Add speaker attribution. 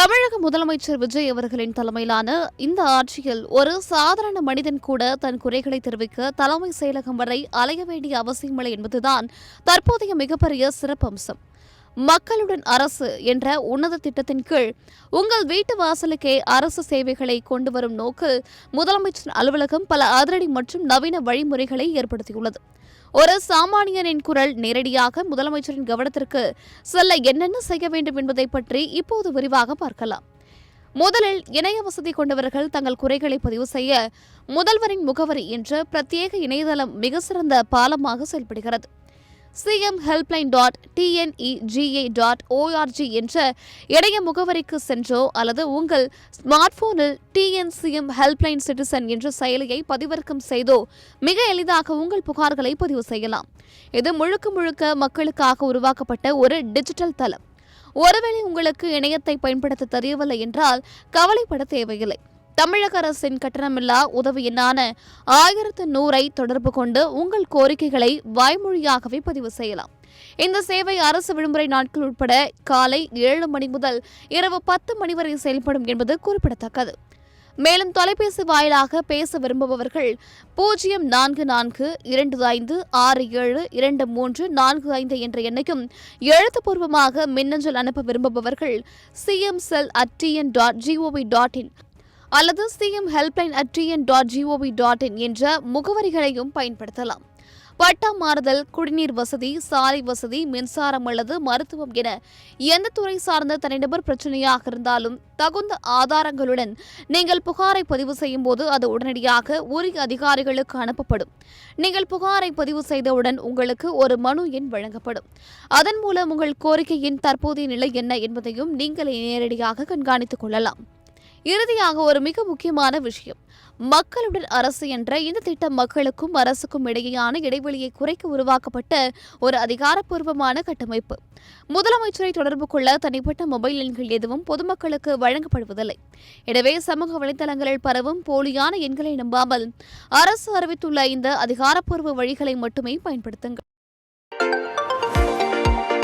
Speaker 1: தமிழக முதலமைச்சர் விஜய் அவர்களின் தலைமையிலான இந்த ஆட்சியில் ஒரு சாதாரண மனிதன் கூட தன் குறைகளை தெரிவிக்க தலைமை செயலகம் வரை அலைய வேண்டிய அவசியமில்லை என்பதுதான் தற்போதைய மிகப்பெரிய சிறப்பம்சம். மக்களுடன் அரசு என்ற உன்னத திட்டத்தின் கீழ் உங்கள் வீட்டு வாசலுக்கே அரசு சேவைகளை கொண்டு வரும் நோக்கில் முதலமைச்சர் அலுவலகம் பல அதிரடி மற்றும் நவீன வழிமுறைகளை ஏற்படுத்தியுள்ளது. ஒரு சாமானியனின் குரல் நேரடியாக முதலமைச்சரின் கவனத்திற்கு செல்ல என்னென்ன செய்ய வேண்டும் என்பதை பற்றி இப்போது விரிவாக பார்க்கலாம். முதலில் இணைய வசதி கொண்டவர்கள் தங்கள் குறைகளை பதிவு செய்ய முதல்வரின் முகவரி என்ற பிரத்யேக இணையதளம் மிக சிறந்த பாலமாக செயல்படுகிறது. cmhelpline.tnega.org என்ற இணைய முகவரிக்கு சென்றோ அல்லது உங்கள் ஸ்மார்ட் போனில் TNCM ஹெல்ப்லைன் சிட்டிசன் என்ற செயலியை பதிவிறக்கம் செய்தோ மிக எளிதாக உங்கள் புகார்களை பதிவு செய்யலாம். இது முழுக்க முழுக்க மக்களுக்காக உருவாக்கப்பட்ட ஒரு டிஜிட்டல் தளம். ஒருவேளை உங்களுக்கு இணையத்தை பயன்படுத்த தெரியவில்லை என்றால் கவலைப்பட தேவையில்லை. தமிழக அரசின் கட்டணமில்லா உதவி எண்ணான 1100 தொடர்பு கொண்டு உங்கள் கோரிக்கைகளை வாய்மொழியாகவே பதிவு செய்யலாம். இந்த சேவை அரசு விடுமுறை நாட்கள் உட்பட காலை 7 மணி முதல் இரவு 10 மணி வரை செயல்படும் என்பது குறிப்பிடத்தக்கது. மேலும் தொலைபேசி வாயிலாக பேச விரும்புபவர்கள் 0442567234 என்ற எண்ணையும், எழுத்துப்பூர்வமாக மின்னஞ்சல் அனுப்ப விரும்புபவர்கள் cmcell@tn.gov.in அல்லது cmhelpline@tn.gov.in என்ற முகவரிகளையும் பயன்படுத்தலாம். பட்டா மாறுதல், குடிநீர் வசதி, சாலை வசதி, மின்சாரம் அல்லது மருத்துவம் என எந்த துறை சார்ந்த தனிநபர் பிரச்சனையாக இருந்தாலும் தகுந்த ஆதாரங்களுடன் நீங்கள் புகாரை பதிவு செய்யும் போது அது உடனடியாக உரிய அதிகாரிகளுக்கு அனுப்பப்படும். நீங்கள் புகாரை பதிவு செய்தவுடன் உங்களுக்கு ஒரு மனு எண் வழங்கப்படும். அதன் மூலம் உங்கள் கோரிக்கையின் தற்போதைய நிலை என்ன என்பதையும் நீங்கள் நேரடியாக கண்காணித்துக் கொள்ளலாம். இறுதியாக ஒரு மிக முக்கியமான விஷயம், மக்களுடன் அரசு என்ற இந்த திட்டம் மக்களுக்கும் அரசுக்கும் இடையேயான இடைவெளியை குறைக்க உருவாக்கப்பட்ட ஒரு அதிகாரப்பூர்வமான கட்டமைப்பு. முதலமைச்சரை தொடர்பு கொள்ள தனிப்பட்ட மொபைல் எண்கள் எதுவும் பொதுமக்களுக்கு வழங்கப்படுவதில்லை. எனவே சமூக வலைதளங்களில் பரவும் போலியான எண்களை நம்பாமல் அரசு அறிவித்துள்ள இந்த அதிகாரப்பூர்வ வழிகளை மட்டுமே பயன்படுத்துங்கள்.